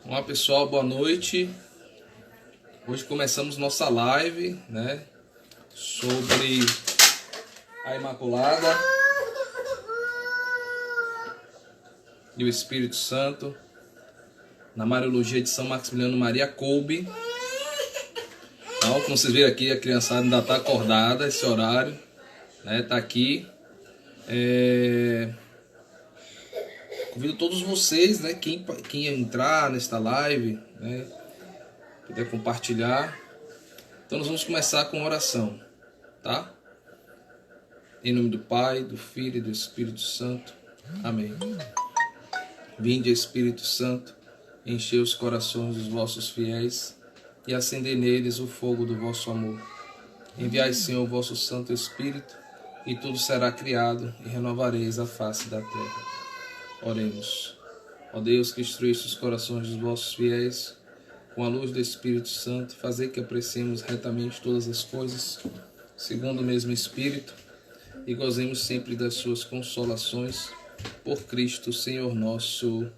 Olá pessoal, boa noite. Hoje começamos nossa live, né, sobre a Imaculada e o Espírito Santo na Mariologia de São Maximiliano Maria Kolbe. Então, como vocês viram aqui, a criançada ainda está acordada esse horário, né, tá aqui. Convido todos vocês, né, quem entrar nesta live, né, puder compartilhar. Então nós vamos começar com oração, tá? Em nome do Pai, do Filho e do Espírito Santo. Amém. Vinde, Espírito Santo, enchei os corações dos vossos fiéis e acendei neles o fogo do vosso amor. Enviai, Senhor, o vosso Santo Espírito, e tudo será criado, e renovareis a face da terra. Oremos. Ó Deus, que instruíste os corações dos vossos fiéis, com a luz do Espírito Santo, fazei que apreciemos retamente todas as coisas, segundo o mesmo Espírito, e gozemos sempre das suas consolações, por Cristo, Senhor nosso.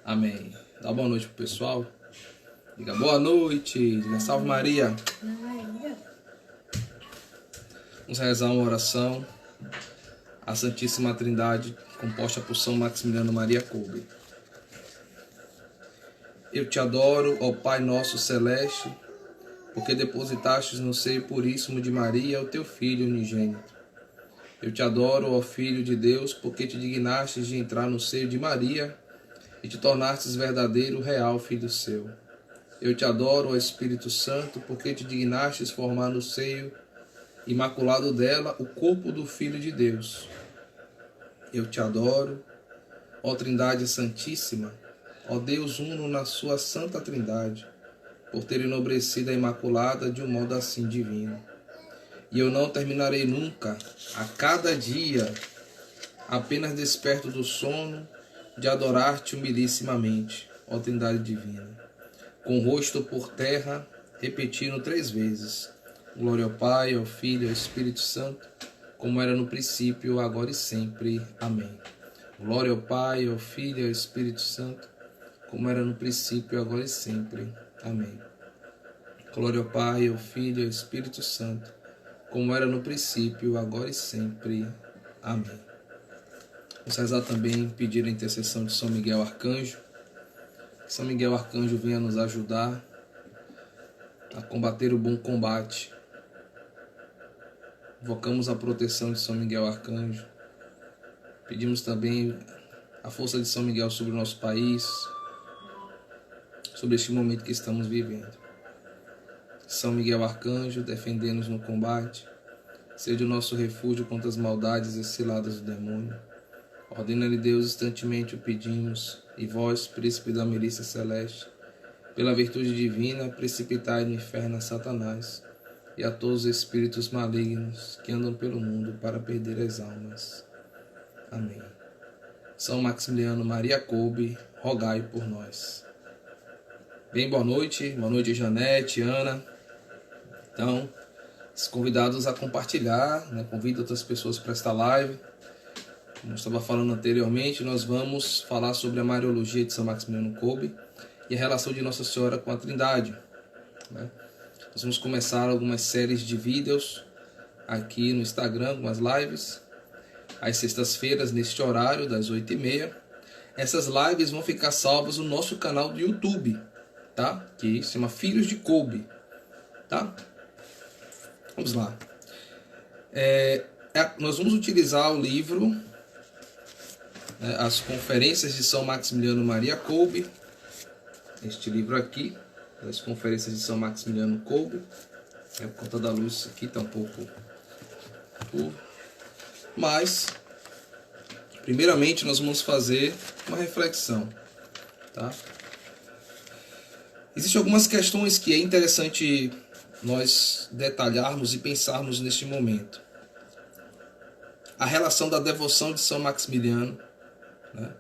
Amém. Dá boa noite pro pessoal. Diga boa noite. Diga salve Maria. Vamos rezar uma oração à Santíssima Trindade, composta por São Maximiliano Maria Kolbe. Eu te adoro, ó Pai nosso celeste, porque depositastes no seio puríssimo de Maria o teu Filho unigênito. Eu te adoro, ó Filho de Deus, porque te dignastes de entrar no seio de Maria e te tornastes verdadeiro, real Filho seu. Eu te adoro, ó Espírito Santo, porque te dignastes formar no seio imaculado dela o corpo do Filho de Deus. Eu te adoro, ó Trindade Santíssima, ó Deus uno na sua Santa Trindade, por ter enobrecido a Imaculada de um modo assim divino. E eu não terminarei nunca, a cada dia, apenas desperto do sono, de adorar-te humilíssimamente, ó Trindade Divina, com o rosto por terra, repetindo 3 vezes: Glória ao Pai, ao Filho e ao Espírito Santo, como era no princípio, agora e sempre. Amém. Glória ao Pai, ao Filho e ao Espírito Santo, como era no princípio, agora e sempre. Amém. Glória ao Pai, ao Filho e ao Espírito Santo, como era no princípio, agora e sempre. Amém. Vamos rezar também, pedir a intercessão de São Miguel Arcanjo. Que São Miguel Arcanjo venha nos ajudar a combater o bom combate. Invocamos a proteção de São Miguel Arcanjo. Pedimos também a força de São Miguel sobre o nosso país, sobre este momento que estamos vivendo. São Miguel Arcanjo, defendendo-nos no combate, seja o nosso refúgio contra as maldades e ciladas do demônio. Ordena-lhe Deus, instantemente o pedimos, e vós, príncipe da milícia celeste, pela virtude divina, precipitai no inferno a Satanás e a todos os espíritos malignos que andam pelo mundo para perder as almas. Amém. São Maximiliano Maria Kolbe, rogai por nós. Bem, boa noite Janete, Ana. Então, convidados a compartilhar, né? Convido outras pessoas para esta live. Como eu estava falando anteriormente, nós vamos falar sobre a Mariologia de São Maximiliano Kolbe e a relação de Nossa Senhora com a Trindade, né? Nós vamos começar algumas séries de vídeos aqui no Instagram, algumas lives, às sextas-feiras, neste horário, das 8h30. Essas lives vão ficar salvas no nosso canal do YouTube, tá? Que se chama Filhos de Kolbe, tá? Vamos lá. Nós vamos utilizar o livro, né, As Conferências de São Maximiliano Maria Kolbe. Este livro aqui, das Conferências de São Maximiliano Kolbe. Por conta da luz aqui está um pouco turvo. Mas, primeiramente, nós vamos fazer uma reflexão, tá? Existem algumas questões que é interessante nós detalharmos e pensarmos neste momento. A relação da devoção de São Maximiliano, né,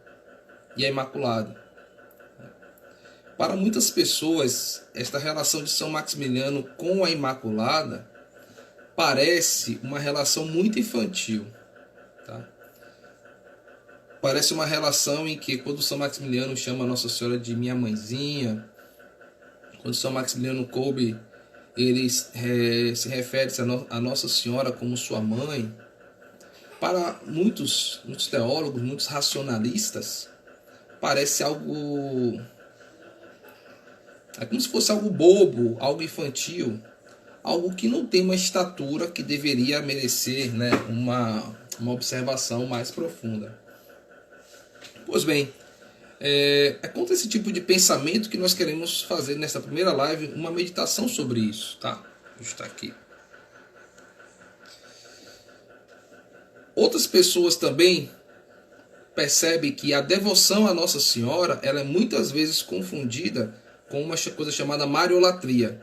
e a Imaculada. Para muitas pessoas, esta relação de São Maximiliano com a Parece uma relação em que quando São Maximiliano chama Nossa Senhora de minha mãezinha, quando São Maximiliano Kolbe ele se refere a Nossa Senhora como sua mãe, para muitos teólogos, muitos racionalistas, parece algo... é como se fosse algo bobo, algo infantil, algo que não tem uma estatura que deveria merecer, né, uma observação mais profunda. Pois bem, é contra esse tipo de pensamento que nós queremos fazer nessa primeira live uma meditação sobre isso, tá? Está aqui. Outras pessoas também percebem que a devoção à Nossa Senhora ela é muitas vezes confundida com uma coisa chamada mariolatria,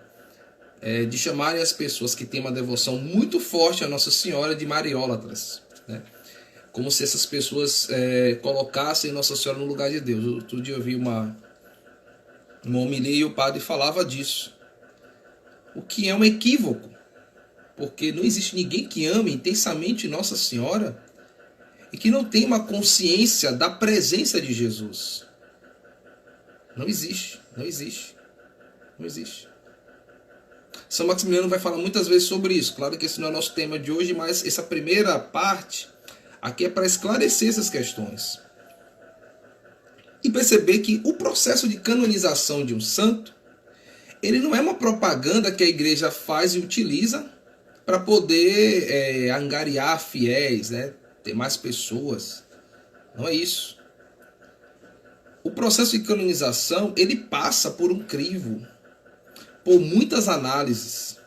de chamarem as pessoas que têm uma devoção muito forte à Nossa Senhora de mariólatras, né? Como se essas pessoas colocassem Nossa Senhora no lugar de Deus. Outro dia eu vi uma homilia e o padre falava disso, o que é um equívoco, porque não existe ninguém que ame intensamente Nossa Senhora e que não tenha uma consciência da presença de Jesus. Não existe, não existe, não existe. São Maximiliano vai falar muitas vezes sobre isso. Claro que esse não é o nosso tema de hoje, mas essa primeira parte aqui é para esclarecer essas questões. E perceber que o processo de canonização de um santo, ele não é uma propaganda que a igreja faz e utiliza para poder angariar fiéis, né? Ter mais pessoas. Não é isso. O processo de canonização, ele passa por um crivo, por muitas análises,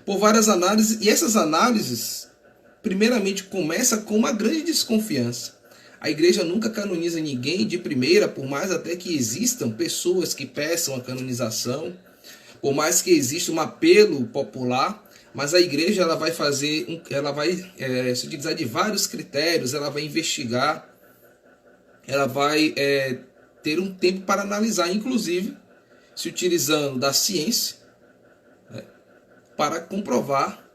por várias análises, e essas análises, primeiramente, começa com uma grande desconfiança. A igreja nunca canoniza ninguém de primeira, por mais até que existam pessoas que peçam a canonização, por mais que exista um apelo popular, mas a igreja ela vai fazer, ela vai se utilizar de vários critérios, ela vai investigar, ela vai ter um tempo para analisar, inclusive se utilizando da ciência, né, para comprovar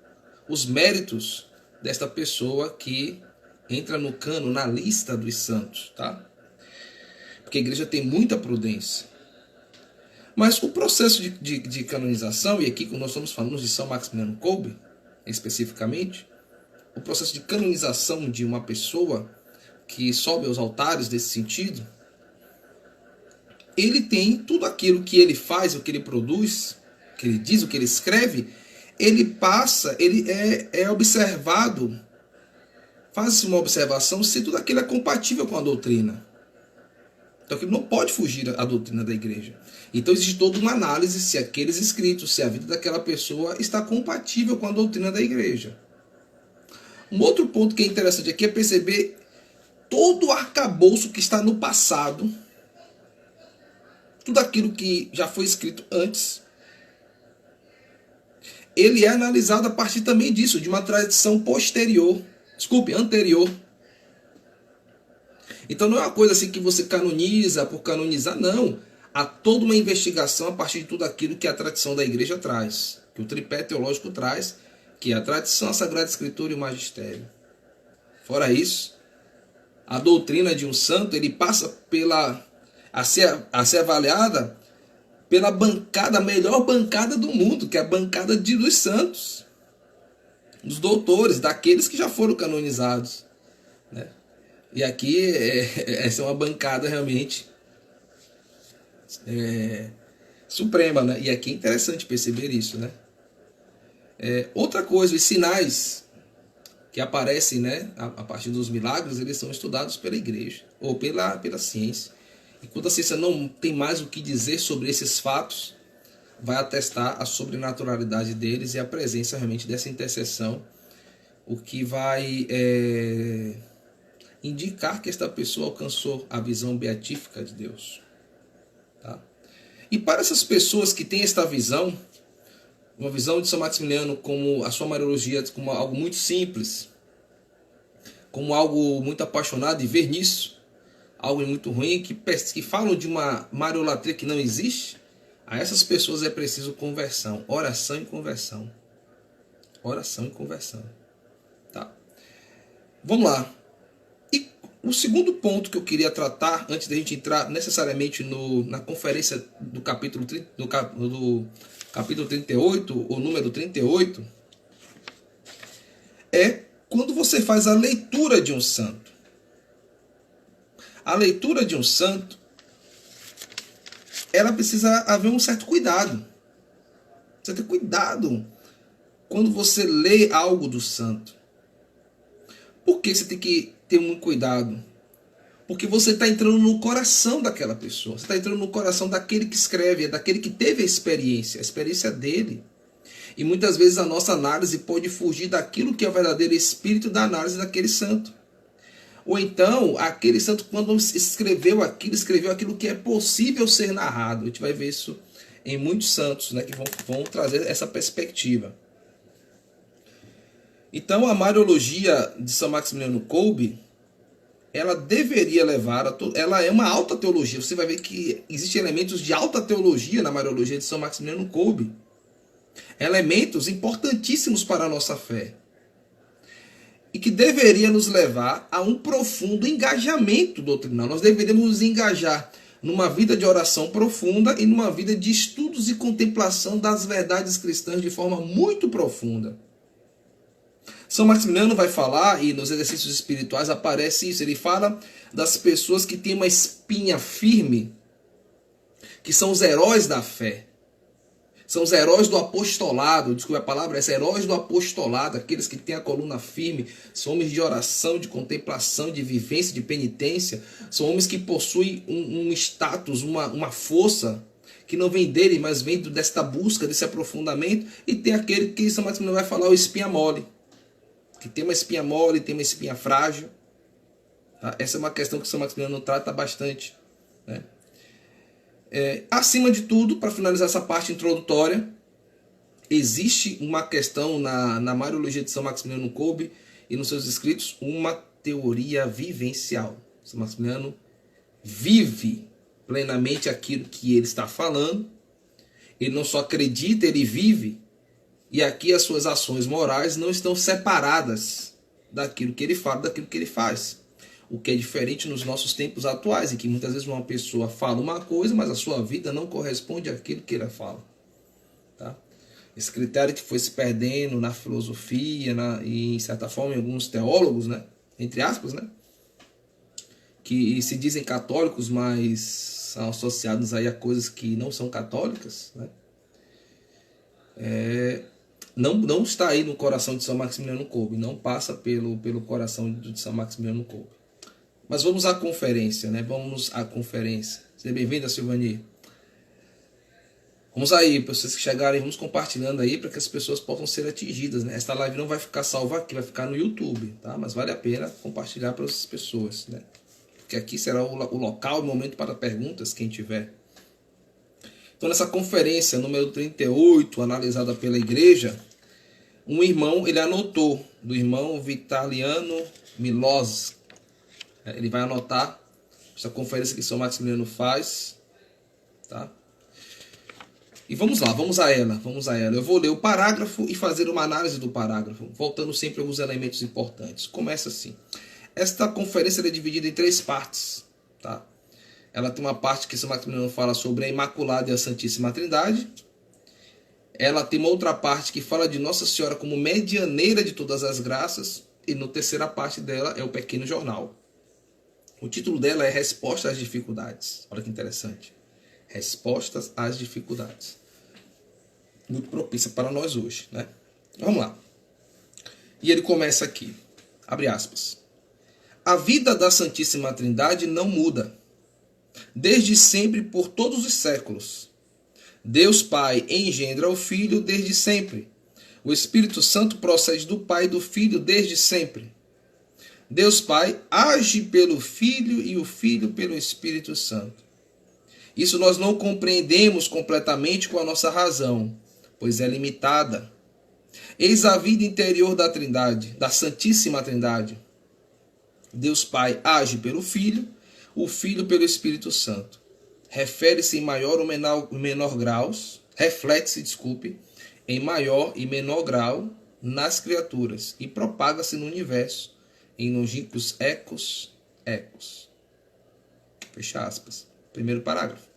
os méritos desta pessoa que entra no cano, na lista dos santos, tá? Porque a igreja tem muita prudência. Mas o processo de canonização, e aqui nós estamos falando de São Maximiliano Kolbe, especificamente, o processo de canonização de uma pessoa que sobe aos altares desse sentido, ele tem tudo aquilo que ele faz, o que ele produz, o que ele diz, o que ele escreve, ele passa, ele é observado, faz-se uma observação se tudo aquilo é compatível com a doutrina. Então aquilo não pode fugir à doutrina da igreja. Então existe toda uma análise se aqueles escritos, se a vida daquela pessoa está compatível com a doutrina da igreja. Um outro ponto que é interessante aqui é perceber todo o arcabouço que está no passado, tudo aquilo que já foi escrito antes, ele é analisado a partir também disso, de uma tradição anterior. Então não é uma coisa assim que você canoniza por canonizar, não. Há toda uma investigação a partir de tudo aquilo que a tradição da igreja traz, que o tripé teológico traz, que é a tradição, a Sagrada Escritura e o magistério. Fora isso, a doutrina de um santo, ele passa a ser avaliada pela bancada, a melhor bancada do mundo, que é a bancada dos santos, dos doutores, daqueles que já foram canonizados, né? E aqui essa é uma bancada realmente suprema, né? E aqui é interessante perceber isso, né? Outra coisa, os sinais que aparecem, né, a partir dos milagres, eles são estudados pela igreja ou pela ciência. E quando a ciência não tem mais o que dizer sobre esses fatos, vai atestar a sobrenaturalidade deles e a presença realmente dessa intercessão, o que vai indicar que esta pessoa alcançou a visão beatífica de Deus. Tá? E para essas pessoas que têm esta visão, uma visão de São Maximiliano como a sua mariologia como algo muito simples, como algo muito apaixonado, e ver nisso algo muito ruim, que falam de uma mariolatria que não existe, a essas pessoas é preciso conversão, oração e conversão. Oração e conversão. Tá? Vamos lá. E O segundo ponto que eu queria tratar, antes da gente entrar necessariamente na conferência do capítulo 38, ou número 38, é quando você faz a leitura de um santo. A leitura de um santo, ela precisa haver um certo cuidado. Você tem cuidado quando você lê algo do santo. Por que você tem que ter muito cuidado? Porque você está entrando no coração daquela pessoa. Você está entrando no coração daquele que escreve, daquele que teve a experiência dele. E muitas vezes a nossa análise pode fugir daquilo que é o verdadeiro espírito da análise daquele santo. Ou então, aquele santo, quando escreveu aquilo que é possível ser narrado. A gente vai ver isso em muitos santos, né, que vão trazer essa perspectiva. Então, a Mariologia de São Maximiliano Kolbe, ela deveria levar ela é uma alta teologia. Você vai ver que existem elementos de alta teologia na Mariologia de São Maximiliano Kolbe. Elementos importantíssimos para a nossa fé. E que deveria nos levar a um profundo engajamento doutrinal. Nós deveríamos nos engajar numa vida de oração profunda e numa vida de estudos e contemplação das verdades cristãs de forma muito profunda. São Maximiliano vai falar, e nos exercícios espirituais aparece isso, ele fala das pessoas que têm uma espinha firme, que são os heróis da fé. São os heróis do apostolado, desculpa a palavra, esses heróis do apostolado, aqueles que têm a coluna firme, são homens de oração, de contemplação, de vivência, de penitência, são homens que possuem um status, uma força, que não vem dele, mas vem desta busca, desse aprofundamento, e tem aquele que São Maximiliano vai falar, o espinha mole, que tem uma espinha mole, tem uma espinha frágil. Tá? Essa é uma questão que São Maximiliano trata bastante, né? Acima de tudo, para finalizar essa parte introdutória, existe uma questão na Mariologia de São Maximiliano Kolbe e nos seus escritos, uma teoria vivencial. São Maximiliano vive plenamente aquilo que ele está falando, ele não só acredita, ele vive, e aqui as suas ações morais não estão separadas daquilo que ele fala, daquilo que ele faz. O que é diferente nos nossos tempos atuais, em que muitas vezes uma pessoa fala uma coisa, mas a sua vida não corresponde àquilo que ela fala. Tá? Esse critério que foi se perdendo na filosofia, e em certa forma em alguns teólogos, né? Entre aspas, né? Que se dizem católicos, mas são associados aí a coisas que não são católicas, né? Não está aí no coração de São Maximiliano Kolbe, não passa pelo coração de São Maximiliano Kolbe. Mas vamos à conferência, né? Vamos à conferência. Seja bem-vinda, Silvani. Vamos aí, para vocês que chegarem, vamos compartilhando aí para que as pessoas possam ser atingidas, né? Esta live não vai ficar salva aqui, vai ficar no YouTube, tá? Mas vale a pena compartilhar para as pessoas, né? Porque aqui será o local, o momento para perguntas, quem tiver. Então, nessa conferência número 38, analisada pela igreja, um irmão, ele anotou, do irmão Vitaliano Milosz. Ele vai anotar essa conferência que São Maximiliano faz, tá? E vamos lá, vamos a ela. Eu vou ler o parágrafo e fazer uma análise do parágrafo, voltando sempre a alguns elementos importantes. Começa assim. Esta conferência é dividida em 3 partes, tá? Ela tem uma parte que São Maximiliano fala sobre a Imaculada e a Santíssima Trindade. Ela tem uma outra parte que fala de Nossa Senhora como medianeira de todas as graças. E na terceira parte dela é o Pequeno Jornal. O título dela é Resposta às Dificuldades. Olha que interessante. Respostas às Dificuldades. Muito propícia para nós hoje, né? Vamos lá. E ele começa aqui. Abre aspas. A vida da Santíssima Trindade não muda. Desde sempre, por todos os séculos. Deus Pai engendra o Filho desde sempre. O Espírito Santo procede do Pai e do Filho desde sempre. Deus Pai age pelo Filho e o Filho pelo Espírito Santo. Isso nós não compreendemos completamente com a nossa razão, pois é limitada. Eis a vida interior da Trindade, da Santíssima Trindade. Deus Pai age pelo Filho, o Filho pelo Espírito Santo. Refere-se em maior ou menor graus, reflete-se, em maior e menor grau nas criaturas e propaga-se no universo, em longínquos ecos, ecos. Fecha aspas. Primeiro parágrafo.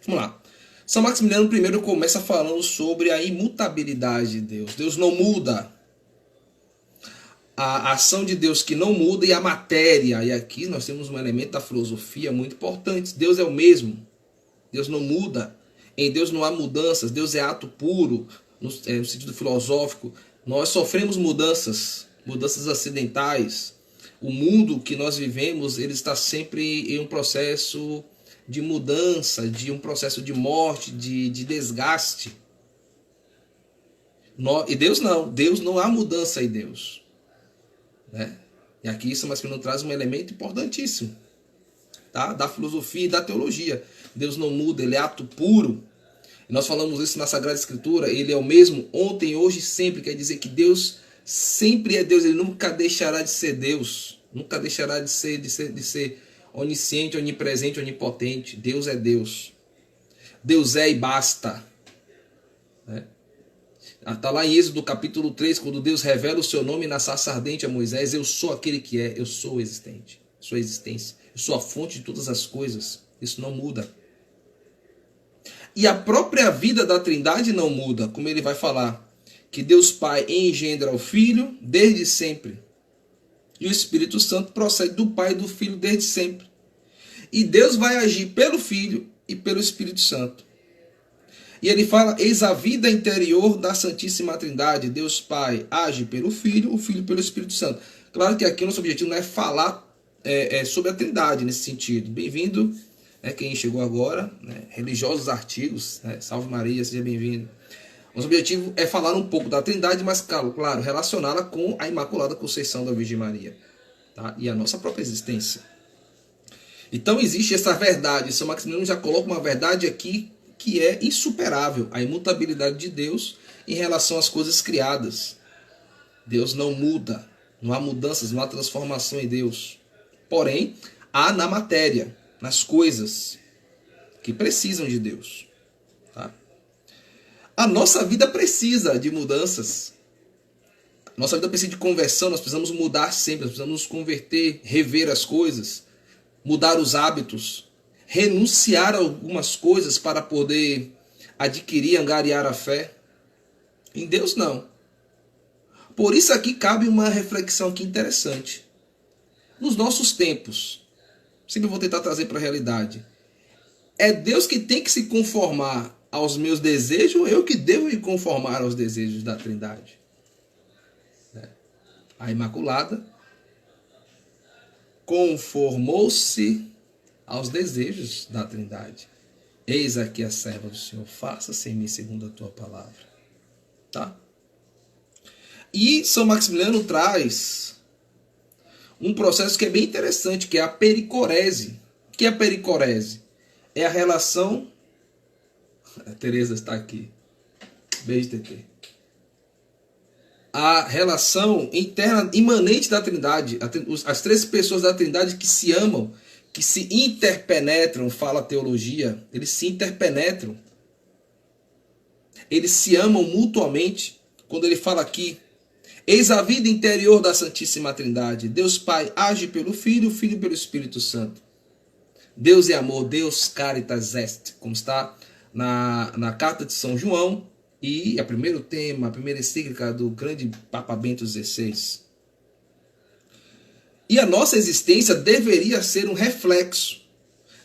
Vamos lá. São Maximiliano primeiro começa falando sobre a imutabilidade de Deus. Deus não muda. A ação de Deus que não muda e a matéria. E aqui nós temos um elemento da filosofia muito importante. Deus é o mesmo. Deus não muda. Em Deus não há mudanças. Deus é ato puro, no sentido filosófico. Nós sofremos mudanças acidentais. O mundo que nós vivemos, ele está sempre em um processo de mudança, de um processo de morte, de desgaste. E Deus não há mudança em Deus. Né? E aqui São Maximiliano traz um elemento importantíssimo, tá? Da filosofia e da teologia. Deus não muda, ele é ato puro. E nós falamos isso na Sagrada Escritura, ele é o mesmo ontem, hoje e sempre. Quer dizer que Deus sempre é Deus, ele nunca deixará de ser Deus, nunca deixará de ser onisciente, onipresente, onipotente. Deus é Deus. Deus é e basta. Né? Está lá em Êxodo capítulo 3, quando Deus revela o seu nome na sarça ardente a Moisés: eu sou aquele que é, eu sou existente, sou a existência, eu sou a fonte de todas as coisas. Isso não muda. E a própria vida da Trindade não muda, como ele vai falar, que Deus Pai engendra o Filho desde sempre. E o Espírito Santo procede do Pai e do Filho desde sempre. E Deus vai agir pelo Filho e pelo Espírito Santo. E ele fala: eis a vida interior da Santíssima Trindade. Deus Pai age pelo Filho, o Filho pelo Espírito Santo. Claro que aqui o nosso objetivo não é falar sobre a Trindade nesse sentido. Bem-vindo, quem chegou agora, religiosos artigos, Salve Maria, seja bem-vindo. Nosso objetivo é falar um pouco da Trindade, mas, claro, relacioná-la com a Imaculada Conceição da Virgem Maria, tá? E a nossa própria existência. Então existe essa verdade. São Maximiliano já coloca uma verdade aqui que é insuperável, a imutabilidade de Deus em relação às coisas criadas. Deus não muda, não há mudanças, não há transformação em Deus. Porém, há na matéria, nas coisas que precisam de Deus. Tá? A nossa vida precisa de mudanças. Nossa vida precisa de conversão, nós precisamos mudar sempre, nós precisamos nos converter, rever as coisas, mudar os hábitos, renunciar a algumas coisas para poder adquirir, angariar a fé. Em Deus não. Por isso aqui cabe uma reflexão aqui interessante. Nos nossos tempos, sempre vou tentar trazer para a realidade, é Deus que tem que se conformar aos meus desejos ou eu que devo me conformar aos desejos da Trindade? A Imaculada conformou-se aos desejos da Trindade. Eis aqui a serva do Senhor, faça-se em mim segundo a tua palavra. Tá? E São Maximiliano traz um processo que é bem interessante, que é a pericorese. O que é a pericorese? É a relação... A Tereza está aqui. Beijo, TT. A relação interna, imanente da Trindade. As três pessoas da Trindade que se amam, que se interpenetram, fala a teologia. Eles se interpenetram. Eles se amam mutuamente. Quando ele fala aqui, eis a vida interior da Santíssima Trindade. Deus Pai age pelo Filho, o Filho pelo Espírito Santo. Deus é amor, Deus caritas est, como está na carta de São João, e a primeiro tema, a primeira encíclica do grande Papa Bento XVI. E a nossa existência deveria ser um reflexo,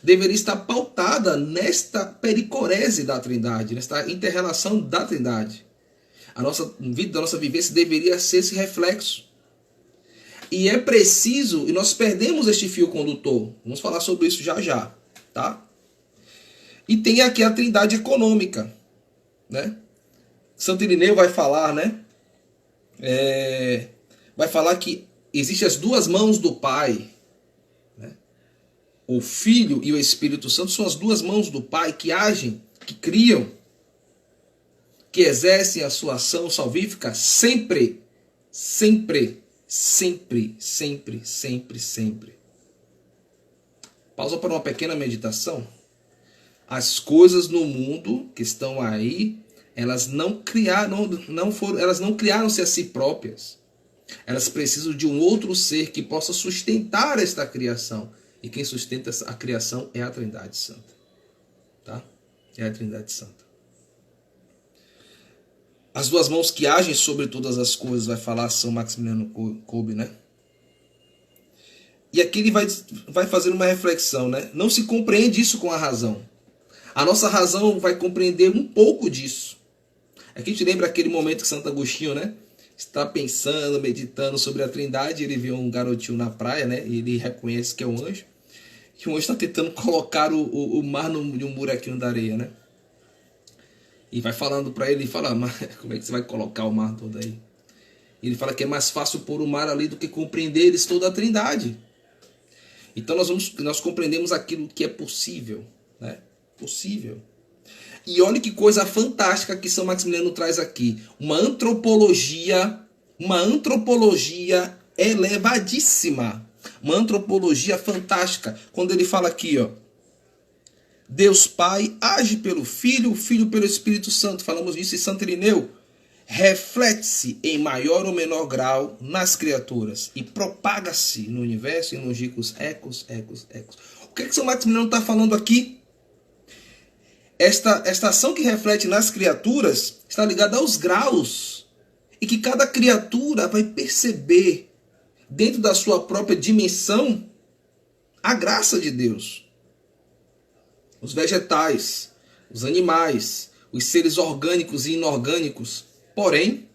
deveria estar pautada nesta pericorese da Trindade, nesta inter-relação da Trindade. A nossa vida, a nossa vivência deveria ser esse reflexo. E é preciso, e nós perdemos este fio condutor. Vamos falar sobre isso já já, tá? E tem aqui a Trindade econômica, né? Santo Irineu vai falar, né? Vai falar que existem as duas mãos do Pai, né? O Filho e o Espírito Santo são as duas mãos do Pai que agem, que criam, que exercem a sua ação salvífica sempre, sempre, sempre, sempre, sempre, sempre. Pausa para uma pequena meditação. As coisas no mundo que estão aí, elas não criaram-se a si próprias. Elas precisam de um outro ser que possa sustentar esta criação. E quem sustenta a criação é a Trindade Santa. Tá? É a Trindade Santa. As duas mãos que agem sobre todas as coisas, vai falar São Maximiliano Kolbe, né? E aqui ele vai fazer uma reflexão, né? Não se compreende isso com a razão. A nossa razão vai compreender um pouco disso. Aqui a gente lembra aquele momento que Santo Agostinho, né? Está pensando, meditando sobre a Trindade. Ele vê um garotinho na praia, né? E ele reconhece que é um anjo. E o anjo está tentando colocar o mar de um buraquinho da areia, né? E vai falando para ele, fala, mas como é que você vai colocar o mar todo aí? E ele fala que é mais fácil pôr o mar ali do que compreender eles toda a Trindade. Então nós compreendemos aquilo que é possível, né? Possível. E olha que coisa fantástica que São Maximiliano traz aqui. Uma antropologia elevadíssima. Uma antropologia fantástica. Quando ele fala aqui, ó, Deus Pai age pelo Filho, o Filho pelo Espírito Santo. Falamos disso em Santo Irineu. Reflete-se em maior ou menor grau nas criaturas e propaga-se no universo e nos ricos ecos. O que São Maximiliano está falando aqui? Esta ação que reflete nas criaturas está ligada aos graus. E que cada criatura vai perceber, dentro da sua própria dimensão, a graça de Deus. Os vegetais, os animais, os seres orgânicos e inorgânicos, porém,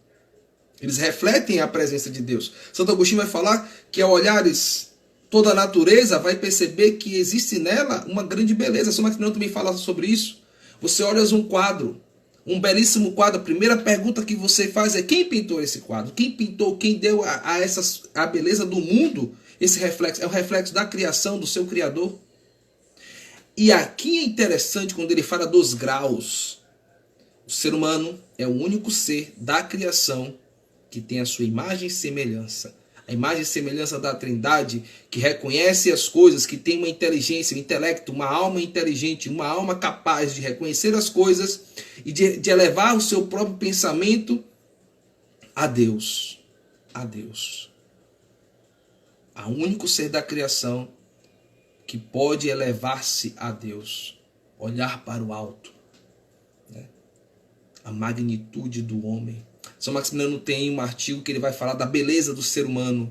eles refletem a presença de Deus. Santo Agostinho vai falar que ao olhares toda a natureza, vai perceber que existe nela uma grande beleza. São Maximiliano também fala sobre isso. Você olha um quadro, um belíssimo quadro, a primeira pergunta que você faz é quem pintou esse quadro? Quem pintou, quem deu a beleza do mundo? Esse reflexo é o reflexo da criação, do seu Criador. E aqui é interessante quando ele fala dos graus. O ser humano é o único ser da criação que tem a sua imagem e semelhança. A imagem e semelhança da Trindade, que reconhece as coisas, que tem uma inteligência, um intelecto, uma alma inteligente, uma alma capaz de reconhecer as coisas e de elevar o seu próprio pensamento a Deus. A Deus. Há um único ser da criação que pode elevar-se a Deus, olhar para o alto, né? A magnitude do homem. São Maximiliano tem um artigo que ele vai falar da beleza do ser humano,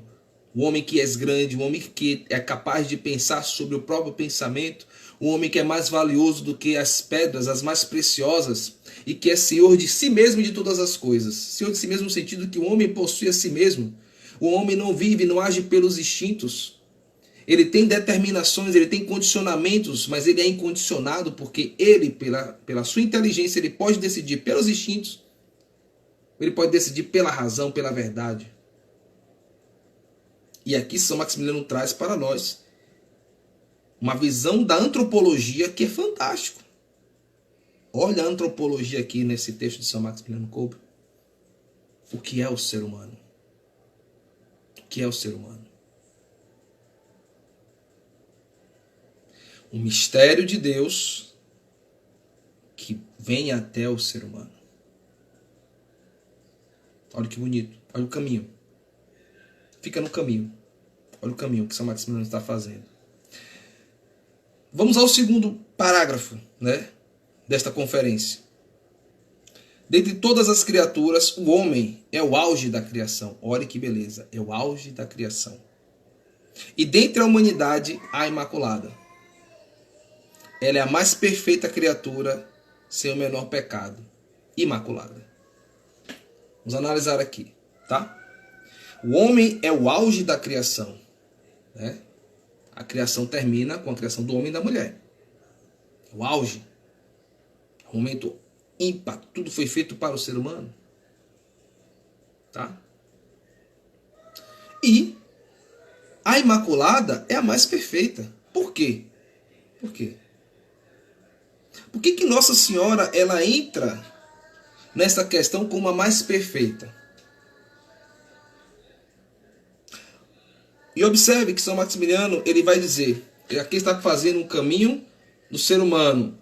o homem que é grande, o homem que é capaz de pensar sobre o próprio pensamento, o homem que é mais valioso do que as pedras, as mais preciosas, e que é senhor de si mesmo e de todas as coisas. Senhor de si mesmo no sentido que o homem possui a si mesmo. O homem não vive, não age pelos instintos. Ele tem determinações, ele tem condicionamentos, mas ele é incondicionado porque ele, pela sua inteligência, ele pode decidir pelos instintos, ele pode decidir pela razão, pela verdade. E aqui São Maximiliano traz para nós uma visão da antropologia que é fantástico. Olha a antropologia aqui nesse texto de São Maximiliano Kolbe. O que é o ser humano? O que é o ser humano? Um mistério de Deus que vem até o ser humano. Olha que bonito. Olha o caminho. Fica no caminho. Olha o caminho que São Maximiliano está fazendo. Vamos ao segundo parágrafo, né, desta conferência. Dentre todas as criaturas, o homem é o auge da criação. Olha que beleza. É o auge da criação. E dentre a humanidade, a Imaculada. Ela é a mais perfeita criatura sem o menor pecado. Imaculada. Vamos analisar aqui, tá? O homem é o auge da criação, né? A criação termina com a criação do homem e da mulher. O auge. O momento ímpar. Tudo foi feito para o ser humano. Tá? E a Imaculada é a mais perfeita. Por quê? Por quê? Por que Nossa Senhora ela entra nessa questão como a mais perfeita? E observe que São Maximiliano ele vai dizer, ele aqui está fazendo um caminho do ser humano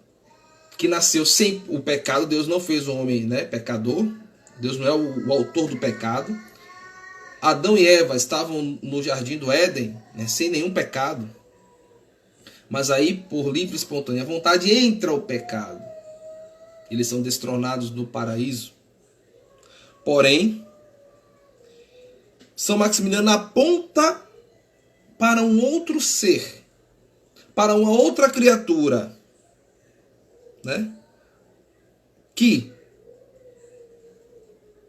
que nasceu sem o pecado. Deus não fez o homem, né, pecador. Deus não é o autor do pecado. Adão e Eva estavam no jardim do Éden, né, sem nenhum pecado. Mas aí, por livre e espontânea vontade, entra o pecado. Eles são destronados do paraíso. Porém, São Maximiliano aponta para um outro ser, para uma outra criatura, né? Que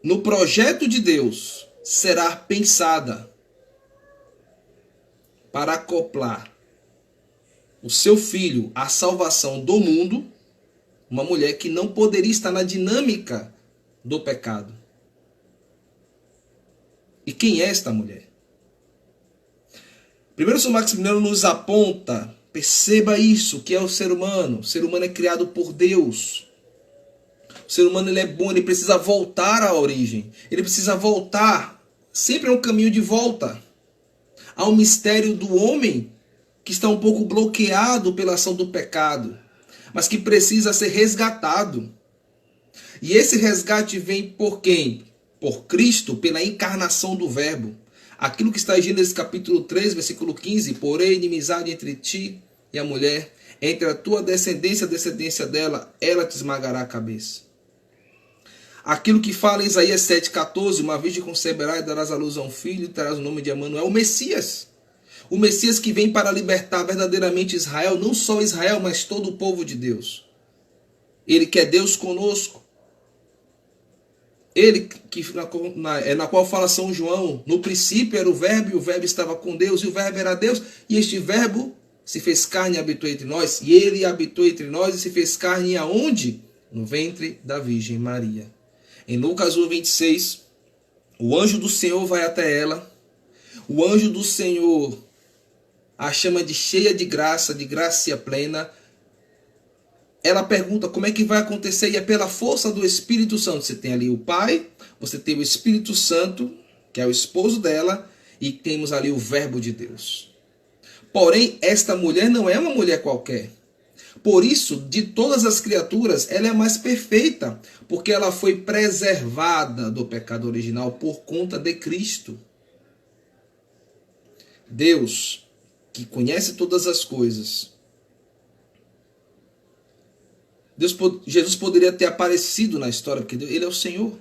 no projeto de Deus será pensada para acoplar o seu filho à salvação do mundo, uma mulher que não poderia estar na dinâmica do pecado. E quem é esta mulher? Primeiro, São Maximiliano nos aponta, perceba isso, que é o ser humano. O ser humano é criado por Deus. O ser humano ele é bom, ele precisa voltar à origem. Ele precisa voltar, sempre é um caminho de volta ao mistério do homem que está um pouco bloqueado pela ação do pecado, mas que precisa ser resgatado. E esse resgate vem por quem? Por Cristo, pela encarnação do Verbo. Aquilo que está em Gênesis capítulo 3, versículo 15, porém inimizade entre ti e a mulher, entre a tua descendência e a descendência dela, ela te esmagará a cabeça. Aquilo que fala em Isaías 7,14, uma virgem conceberá e darás à luz a um filho, e terás o nome de Emanuel, o Messias. O Messias que vem para libertar verdadeiramente Israel, não só Israel, mas todo o povo de Deus. Ele que é Deus conosco. Ele que na qual fala São João, no princípio era o Verbo, e o Verbo estava com Deus, e o Verbo era Deus, e este Verbo se fez carne e habitou entre nós, e ele habitou entre nós e se fez carne aonde? No ventre da Virgem Maria. Em Lucas 1,26, o anjo do Senhor vai até ela, o anjo do Senhor a chama de cheia de graça plena. Ela pergunta como é que vai acontecer, e é pela força do Espírito Santo. Você tem ali o Pai, você tem o Espírito Santo, que é o esposo dela, e temos ali o Verbo de Deus. Porém, esta mulher não é uma mulher qualquer. Por isso, de todas as criaturas, ela é a mais perfeita, porque ela foi preservada do pecado original por conta de Cristo. Deus, que conhece todas as coisas, Jesus poderia ter aparecido na história, porque ele é o Senhor.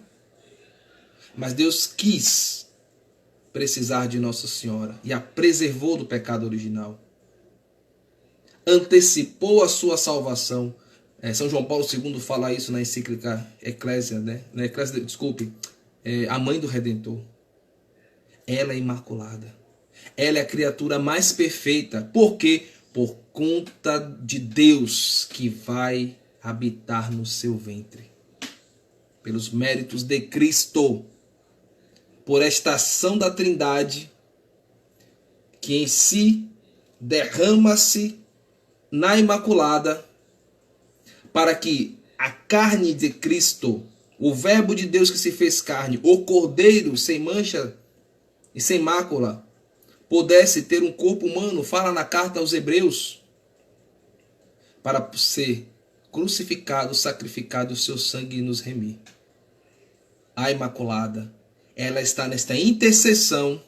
Mas Deus quis precisar de Nossa Senhora e a preservou do pecado original. Antecipou a sua salvação. São João Paulo II fala isso na encíclica Eclésia, né? A mãe do Redentor. Ela é imaculada. Ela é a criatura mais perfeita. Por quê? Por conta de Deus que vai habitar no seu ventre. Pelos méritos de Cristo. Por esta ação da Trindade, que em si derrama-se na Imaculada, para que a carne de Cristo, o Verbo de Deus que se fez carne, o Cordeiro sem mancha e sem mácula, pudesse ter um corpo humano. Fala na carta aos Hebreus, para ser crucificado, sacrificado, o seu sangue nos remir. A Imaculada, ela está nesta intercessão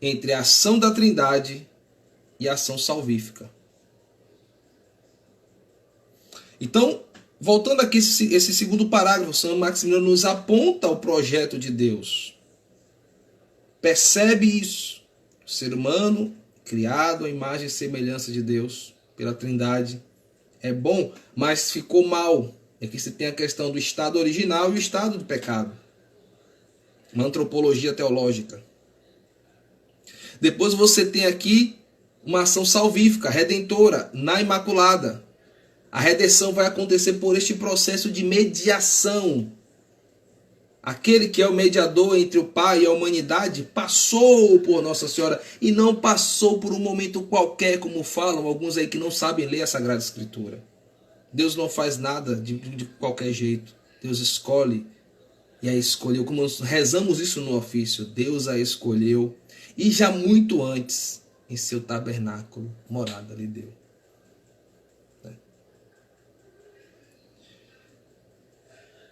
entre a ação da Trindade e a ação salvífica. Então, voltando aqui esse segundo parágrafo, São Maximiliano nos aponta o projeto de Deus. Percebe isso. O ser humano, criado à imagem e semelhança de Deus, pela Trindade, é bom, mas ficou mal. Aqui você tem a questão do estado original e o estado do pecado. Uma antropologia teológica. Depois você tem aqui uma ação salvífica, redentora, na Imaculada. A redenção vai acontecer por este processo de mediação. Aquele que é o mediador entre o Pai e a humanidade passou por Nossa Senhora e não passou por um momento qualquer, como falam alguns aí que não sabem ler a Sagrada Escritura. Deus não faz nada de qualquer jeito. Deus escolhe e a escolheu. Como nós rezamos isso no ofício, Deus a escolheu e já muito antes em seu tabernáculo morada lhe deu.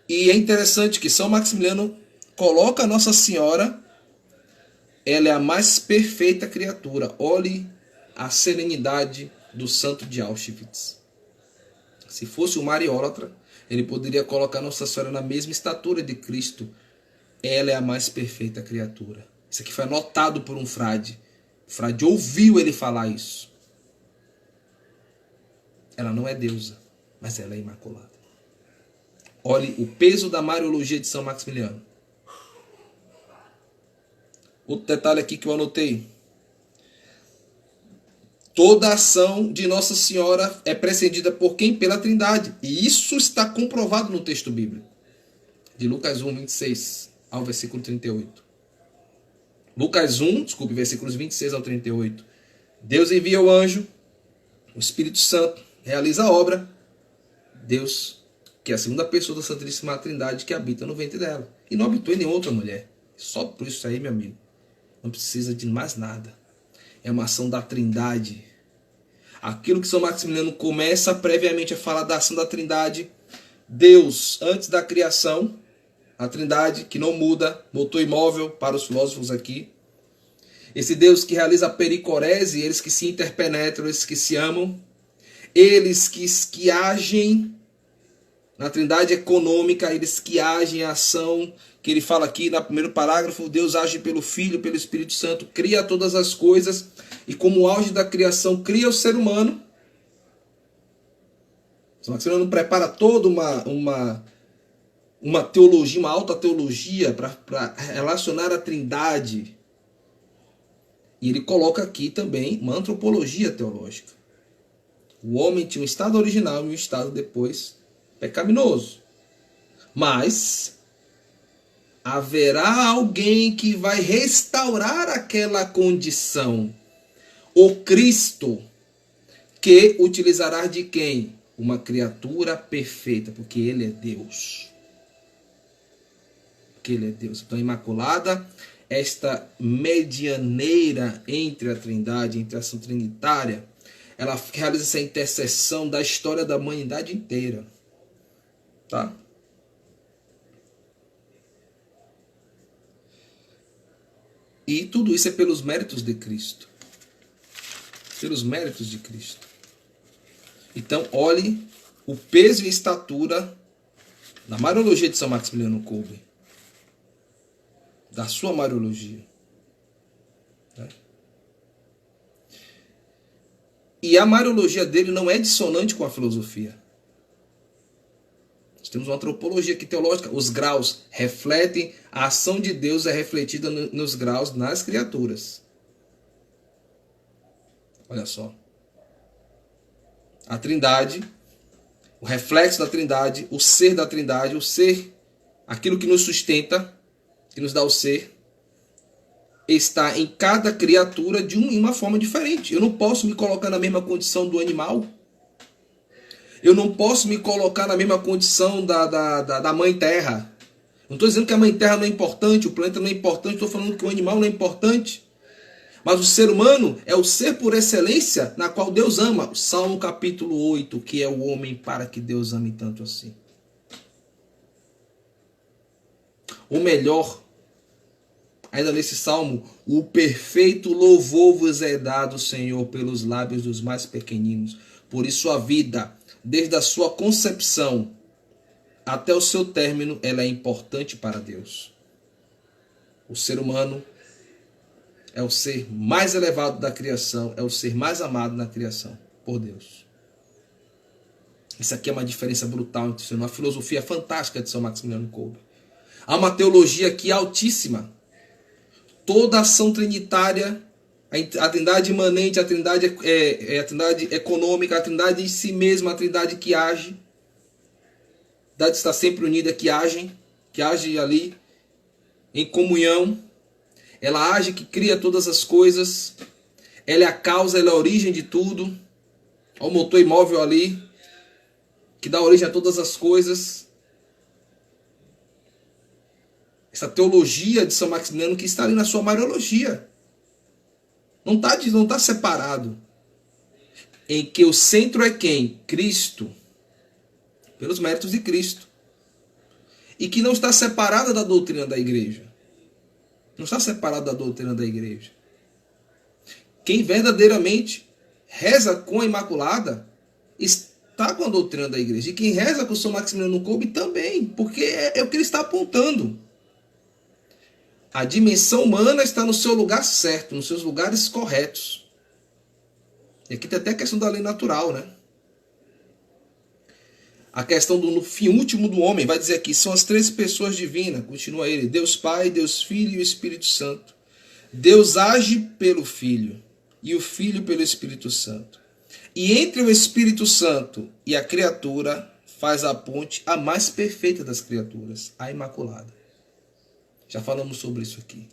E é interessante que São Maximiliano coloca Nossa Senhora ela é a mais perfeita criatura. Olhe a serenidade do santo de Auschwitz. Se fosse um mariólatra, ele poderia colocar Nossa Senhora na mesma estatura de Cristo. Ela é a mais perfeita criatura. Isso aqui foi anotado por um frade. O frade ouviu ele falar isso. Ela não é deusa, mas ela é imaculada. Olhe o peso da Mariologia de São Maximiliano. Outro detalhe aqui que eu anotei. Toda ação de Nossa Senhora é precedida por quem? Pela Trindade. E isso está comprovado no texto bíblico. De Lucas 1, 26 ao versículo 38. Lucas 1, versículos 26 ao 38. Deus envia o anjo, o Espírito Santo realiza a obra. Deus, que é a segunda pessoa da Santíssima Trindade, que habita no ventre dela. E não habitou em nenhuma outra mulher. Só por isso aí, meu amigo, não precisa de mais nada. É uma ação da Trindade. Aquilo que São Maximiliano começa previamente a falar da ação da Trindade. Deus, antes da criação, a Trindade, que não muda, motor imóvel para os filósofos aqui. Esse Deus que realiza a pericorese, eles que se interpenetram, eles que se amam. Eles que agem na Trindade econômica, eles que agem a ação, que ele fala aqui no primeiro parágrafo, Deus age pelo Filho, pelo Espírito Santo, cria todas as coisas, e como auge da criação, cria o ser humano. São Maximiliano prepara toda uma teologia, uma alta teologia para relacionar a Trindade. E ele coloca aqui também uma antropologia teológica. O homem tinha um estado original e um estado depois pecaminoso. Mas haverá alguém que vai restaurar aquela condição. O Cristo, que utilizará de quem? Uma criatura perfeita, porque ele é Deus. Porque ele é Deus. Então, Imaculada, esta medianeira entre a Trindade, entre a ação trinitária, ela realiza essa intercessão da história da humanidade inteira. Tá? E tudo isso é pelos méritos de Cristo. Pelos méritos de Cristo. Então, olhe o peso e estatura da Mariologia de São Maximiliano Kolbe. Da sua Mariologia. Né? E a Mariologia dele não é dissonante com a filosofia. Nós temos uma antropologia aqui teológica. Os graus refletem, a ação de Deus é refletida nos graus, nas criaturas. Olha só. A Trindade, o reflexo da Trindade, o ser, aquilo que nos sustenta, que nos dá o ser, está em cada criatura de uma forma diferente. Eu não posso me colocar na mesma condição do animal. Eu não posso me colocar na mesma condição da Mãe Terra. Não estou dizendo que a Mãe Terra não é importante, o planeta não é importante, estou falando que o animal não é importante. Mas o ser humano é o ser por excelência na qual Deus ama. Salmo capítulo 8, que é o homem para que Deus ame tanto assim. O melhor, ainda nesse salmo, o perfeito louvor vos é dado, Senhor, pelos lábios dos mais pequeninos. Por isso a vida, desde a sua concepção até o seu término, ela é importante para Deus. O ser humano é o ser mais elevado da criação, é o ser mais amado na criação, por Deus. Isso aqui é uma diferença brutal, uma filosofia fantástica de São Maximiliano Kolbe. Há uma teologia aqui altíssima. Toda ação trinitária, a Trindade imanente, a Trindade econômica, a Trindade em si mesma, a Trindade que age. A Trindade está sempre unida, que age ali em comunhão. Ela age, que cria todas as coisas. Ela é a causa, ela é a origem de tudo. Olha o motor imóvel ali, que dá origem a todas as coisas. Essa teologia de São Maximiliano que está ali na sua Mariologia. Não está separado. Em que o centro é quem? Cristo. Pelos méritos de Cristo. E que não está separada da doutrina da igreja. Não está separado da doutrina da igreja. Quem verdadeiramente reza com a Imaculada está com a doutrina da igreja. E quem reza com o São Maximiliano Kolbe também, porque é o que ele está apontando. A dimensão humana está no seu lugar certo, nos seus lugares corretos. E aqui tem até a questão da lei natural, né? A questão do fim último do homem, vai dizer aqui, são as três pessoas divinas, continua ele, Deus Pai, Deus Filho e o Espírito Santo. Deus age pelo Filho e o Filho pelo Espírito Santo. E entre o Espírito Santo e a criatura faz a ponte a mais perfeita das criaturas, a Imaculada. Já falamos sobre isso aqui.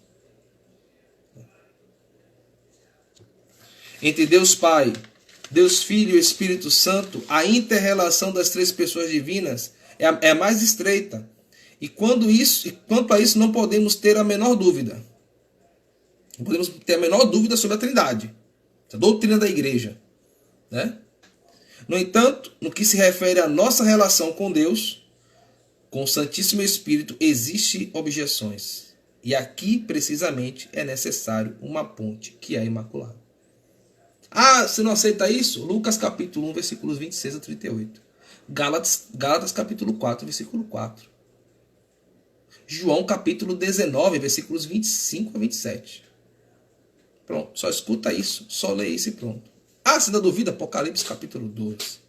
Entre Deus Pai, Deus Filho e o Espírito Santo, a inter-relação das três pessoas divinas é a mais estreita. E quanto a isso, não podemos ter a menor dúvida. Não podemos ter a menor dúvida sobre a Trindade, a doutrina da igreja, né? No entanto, no que se refere à nossa relação com Deus, com o Santíssimo Espírito, existem objeções. E aqui, precisamente, é necessário uma ponte, que é a Imaculada. Ah, você não aceita isso? Lucas capítulo 1, versículos 26 a 38. Gálatas capítulo 4, versículo 4. João capítulo 19, versículos 25 a 27. Pronto, só escuta isso, só lê isso e pronto. Ah, se dá dúvida, Apocalipse capítulo 2.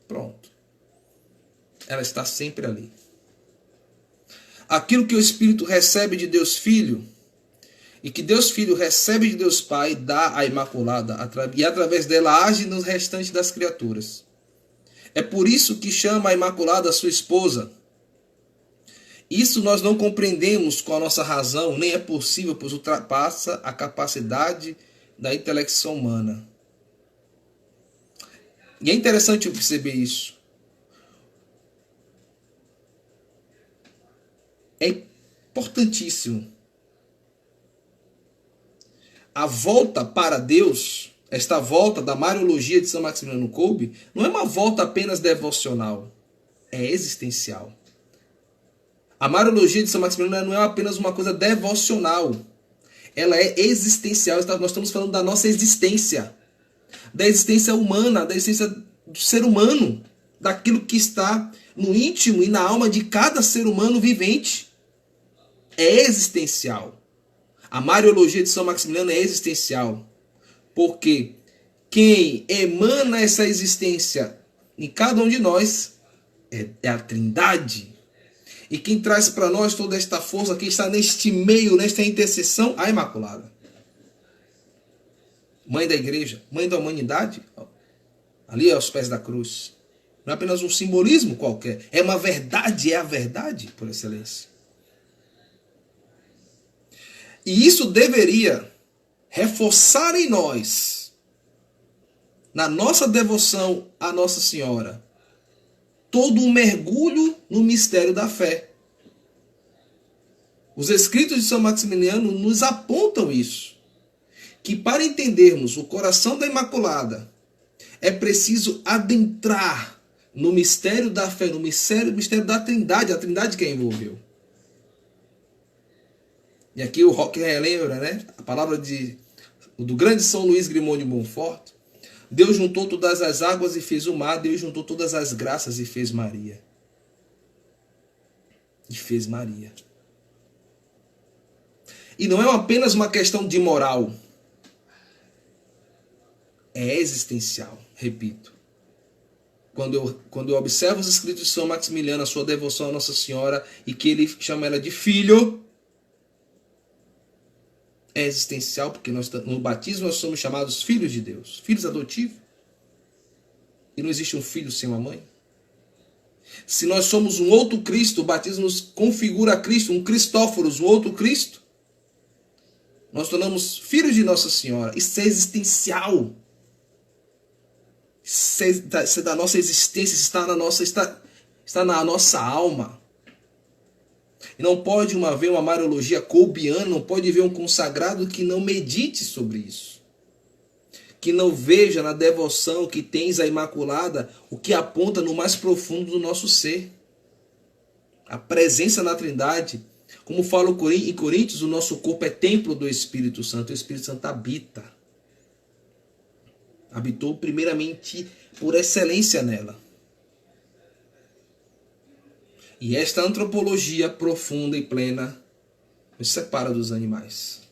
Pronto. Ela está sempre ali. Aquilo que o Espírito recebe de Deus Filho, e que Deus Filho recebe de Deus Pai, dá à Imaculada, e através dela age nos restantes das criaturas. É por isso que chama a Imaculada sua esposa. Isso nós não compreendemos com a nossa razão, nem é possível, pois ultrapassa a capacidade da intelecção humana. E é interessante perceber isso. É importantíssimo. A volta para Deus, esta volta da Mariologia de São Maximiliano Kolbe, não é uma volta apenas devocional, é existencial. A Mariologia de São Maximiliano não é apenas uma coisa devocional, ela é existencial. Nós estamos falando da nossa existência, da existência humana, da existência do ser humano, daquilo que está no íntimo e na alma de cada ser humano vivente. É existencial. A Mariologia de São Maximiliano é existencial, porque quem emana essa existência em cada um de nós é a Trindade. E quem traz para nós toda esta força, quem está neste meio, nesta intercessão, a Imaculada. Mãe da igreja, mãe da humanidade, ali aos pés da cruz. Não é apenas um simbolismo qualquer, é uma verdade, é a verdade por excelência. E isso deveria reforçar em nós, na nossa devoção à Nossa Senhora, todo um mergulho no mistério da fé. Os escritos de São Maximiliano nos apontam isso, que para entendermos o coração da Imaculada, é preciso adentrar no mistério da fé, no mistério da Trindade, a Trindade que a envolveu. E aqui o Roque relembra, né? A palavra do grande São Luís Grimond de Montfort. Deus juntou todas as águas e fez o mar. Deus juntou todas as graças e fez Maria. E fez Maria. E não é apenas uma questão de moral. É existencial, repito. Quando eu observo os escritos de São Maximiliano, a sua devoção à Nossa Senhora, e que ele chama ela de filho, é existencial, porque no batismo nós somos chamados filhos de Deus, filhos adotivos. E não existe um filho sem uma mãe. Se nós somos um outro Cristo, o batismo nos configura Cristo, um Cristóforos, um outro Cristo. Nós tornamos filhos de Nossa Senhora. Isso é existencial. Isso é da nossa existência, está na nossa alma. E não pode haver uma Mariologia kolbiana, não pode haver um consagrado que não medite sobre isso. Que não veja na devoção que tens à Imaculada o que aponta no mais profundo do nosso ser. A presença na Trindade, Como fala em Coríntios, o nosso corpo é templo do Espírito Santo. O Espírito Santo habita. Habitou primeiramente por excelência nela. E esta antropologia profunda e plena nos separa dos animais.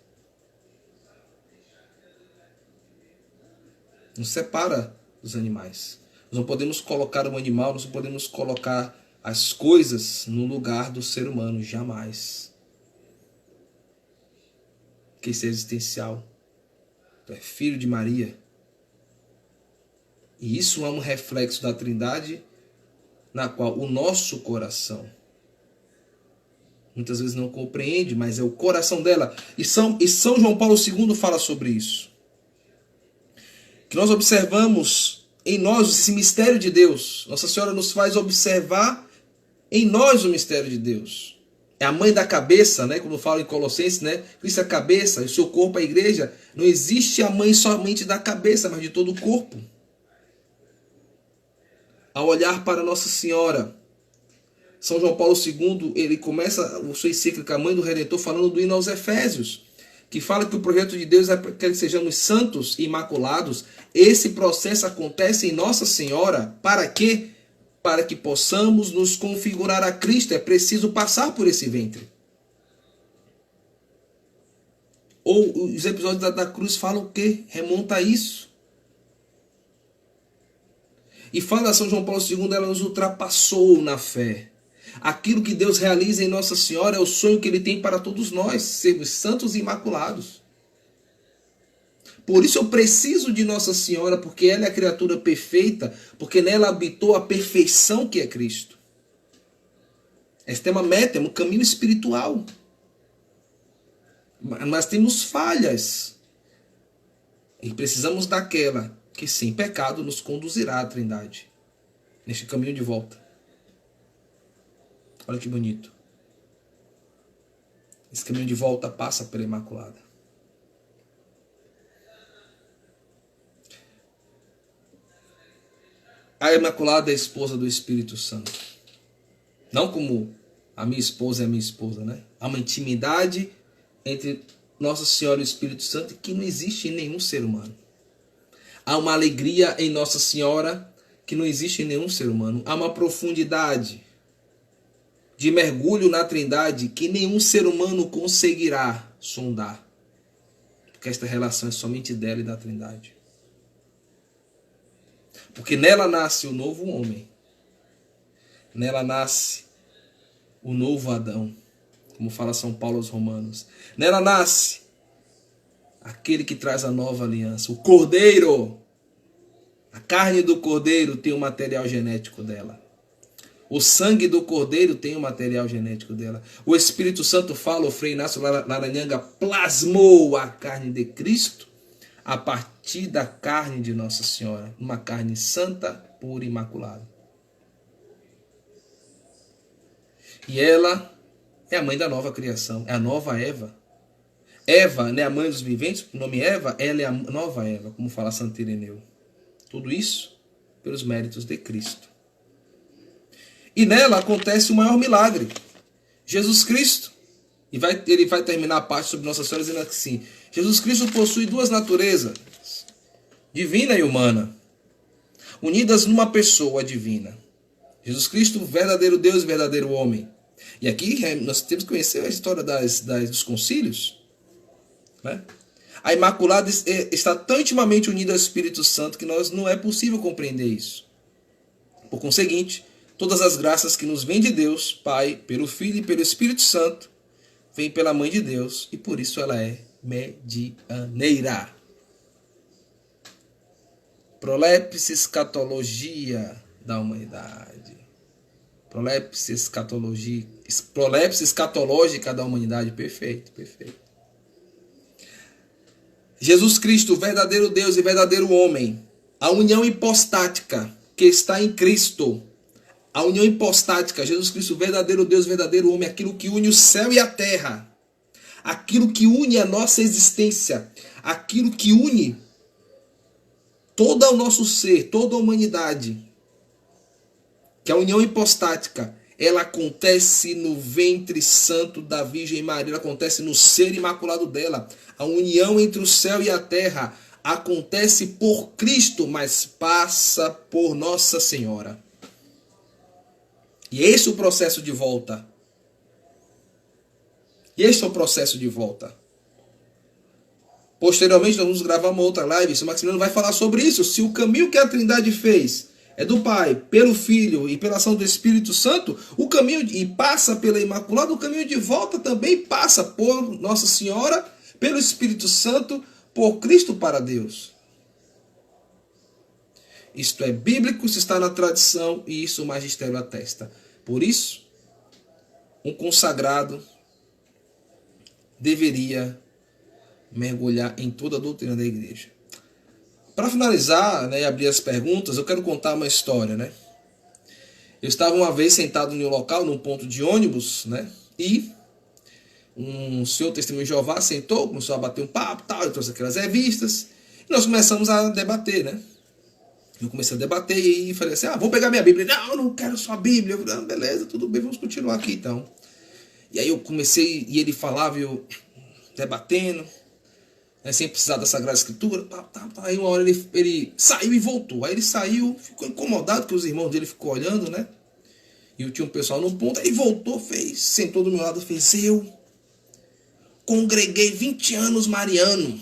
Nos separa dos animais. Nós não podemos colocar um animal, nós não podemos colocar as coisas no lugar do ser humano, jamais. Que isso é existencial. Tu é filho de Maria. E isso é um reflexo da Trindade, na qual o nosso coração muitas vezes não compreende, mas é o coração dela. E São João Paulo II fala sobre isso. Que nós observamos em nós esse mistério de Deus. Nossa Senhora nos faz observar em nós o mistério de Deus. É a mãe da cabeça, né? Como fala em Colossenses, né? Cristo é a cabeça, e o seu corpo é a igreja. Não existe a mãe somente da cabeça, mas de todo o corpo. Ao olhar para Nossa Senhora, São João Paulo II, ele começa a sua encíclica Mãe do Redentor falando do hino aos Efésios, que fala que o projeto de Deus é para que sejamos santos e imaculados. Esse processo acontece em Nossa Senhora, para quê? Para que possamos nos configurar a Cristo, é preciso passar por esse ventre. Ou os episódios da cruz falam o quê? Remonta a isso. E fala São João Paulo II, ela nos ultrapassou na fé. Aquilo que Deus realiza em Nossa Senhora é o sonho que Ele tem para todos nós, sermos santos e imaculados. Por isso eu preciso de Nossa Senhora, porque ela é a criatura perfeita, porque nela habitou a perfeição que é Cristo. Esta é uma meta, é um caminho espiritual. Mas temos falhas. E precisamos daquela que sem pecado nos conduzirá à Trindade. Neste caminho de volta. Olha que bonito. Esse caminho de volta passa pela Imaculada. A Imaculada é a esposa do Espírito Santo. Não como a minha esposa é a minha esposa, né? Há uma intimidade entre Nossa Senhora e o Espírito Santo que não existe em nenhum ser humano. Há uma alegria em Nossa Senhora que não existe em nenhum ser humano. Há uma profundidade de mergulho na Trindade que nenhum ser humano conseguirá sondar. Porque esta relação é somente dela e da Trindade. Porque nela nasce o novo homem. Nela nasce o novo Adão. Como fala São Paulo aos Romanos. Nela nasce aquele que traz a nova aliança. O Cordeiro. A carne do Cordeiro tem o material genético dela. O sangue do Cordeiro tem o material genético dela. O Espírito Santo fala, o Frei Inácio Laranhanga plasmou a carne de Cristo a partir da carne de Nossa Senhora. Uma carne santa, pura e imaculada. E ela é a mãe da nova criação. É a nova Eva. Eva não é a mãe dos viventes. O nome Eva, ela é a nova Eva, como fala Santo Ireneu. Tudo isso pelos méritos de Cristo. E nela acontece o maior milagre. Jesus Cristo. E ele vai terminar a parte sobre Nossa Senhora dizendo assim: Jesus Cristo possui duas naturezas, divina e humana, unidas numa pessoa divina. Jesus Cristo, verdadeiro Deus e verdadeiro homem. E aqui nós temos que conhecer a história dos concílios. Né? A Imaculada está tão intimamente unida ao Espírito Santo que não é possível compreender isso. Por conseguinte, todas as graças que nos vêm de Deus, Pai, pelo Filho e pelo Espírito Santo, vêm pela Mãe de Deus, e por isso ela é medianeira. Prolepse escatologia da humanidade. Prolepse escatológica da humanidade. Perfeito, perfeito. Jesus Cristo, verdadeiro Deus e verdadeiro homem. A união hipostática que está em Cristo. A união hipostática, Jesus Cristo, verdadeiro Deus, verdadeiro homem, aquilo que une o céu e a terra, aquilo que une a nossa existência, aquilo que une todo o nosso ser, toda a humanidade, que é a união hipostática, ela acontece no ventre santo da Virgem Maria, ela acontece no ser imaculado dela. A união entre o céu e a terra acontece por Cristo, mas passa por Nossa Senhora. E esse é o processo de volta. Este é o processo de volta. Posteriormente, nós vamos gravar uma outra live. O Maximiliano vai falar sobre isso. Se o caminho que a Trindade fez é do Pai, pelo Filho e pela ação do Espírito Santo, o caminho e passa pela Imaculada, o caminho de volta também passa por Nossa Senhora, pelo Espírito Santo, por Cristo para Deus. Isto é bíblico, isso está na tradição e isso o magistério atesta. Por isso, um consagrado deveria mergulhar em toda a doutrina da igreja. Para finalizar, né, e abrir as perguntas, eu quero contar uma história, né? Eu estava uma vez sentado em um local, num ponto de ônibus, né? E um senhor testemunho de Jeová sentou, começou a bater um papo, tal, eu trouxe aquelas revistas, e nós começamos a debater, né? Eu comecei a debater e falei assim, vou pegar minha Bíblia. Não, eu não quero só a Bíblia. Eu falei, beleza, tudo bem, vamos continuar aqui então. E aí eu comecei, e ele falava, eu debatendo, né, sem precisar da Sagrada Escritura. Aí uma hora ele saiu e voltou. Aí ele saiu, ficou incomodado, que os irmãos dele ficou olhando, né? E eu tinha um pessoal num ponto, aí voltou, sentou do meu lado, fez, eu congreguei 20 anos mariano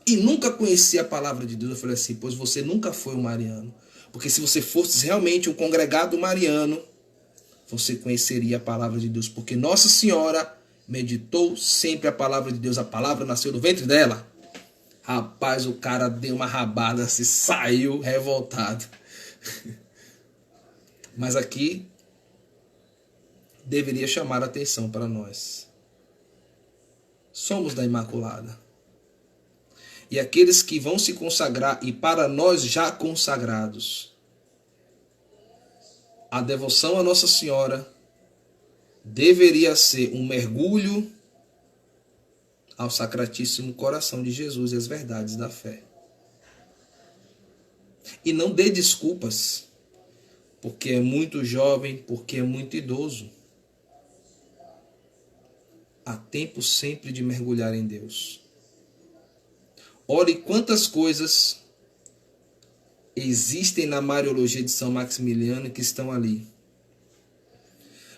e nunca conheci a palavra de Deus. Eu falei assim, pois você nunca foi um mariano. Porque se você fosse realmente um congregado mariano, você conheceria a palavra de Deus. Porque Nossa Senhora meditou sempre a palavra de Deus. A palavra nasceu do ventre dela. Rapaz, o cara deu uma rabada, se saiu revoltado. Mas aqui deveria chamar a atenção para nós. Somos da Imaculada. E aqueles que vão se consagrar, e para nós já consagrados, a devoção a Nossa Senhora deveria ser um mergulho ao Sacratíssimo Coração de Jesus e as verdades da fé. E não dê desculpas, porque é muito jovem, porque é muito idoso. Há tempo sempre de mergulhar em Deus. Ore quantas coisas existem na Mariologia de São Maximiliano que estão ali.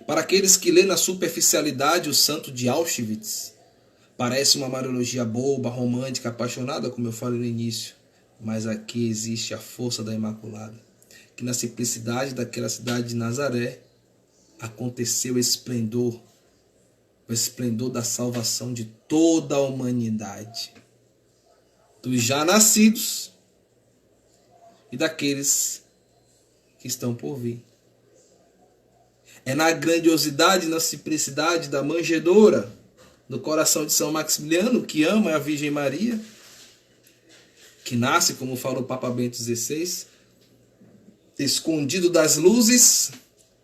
Para aqueles que lêem na superficialidade o santo de Auschwitz, parece uma Mariologia boba, romântica, apaixonada, como eu falei no início. Mas aqui existe a força da Imaculada. Que na simplicidade daquela cidade de Nazaré aconteceu o esplendor da salvação de toda a humanidade. Dos já nascidos e daqueles que estão por vir. É na grandiosidade, na simplicidade da manjedoura do coração de São Maximiliano, que ama a Virgem Maria, que nasce, como falou o Papa Bento XVI, escondido das luzes,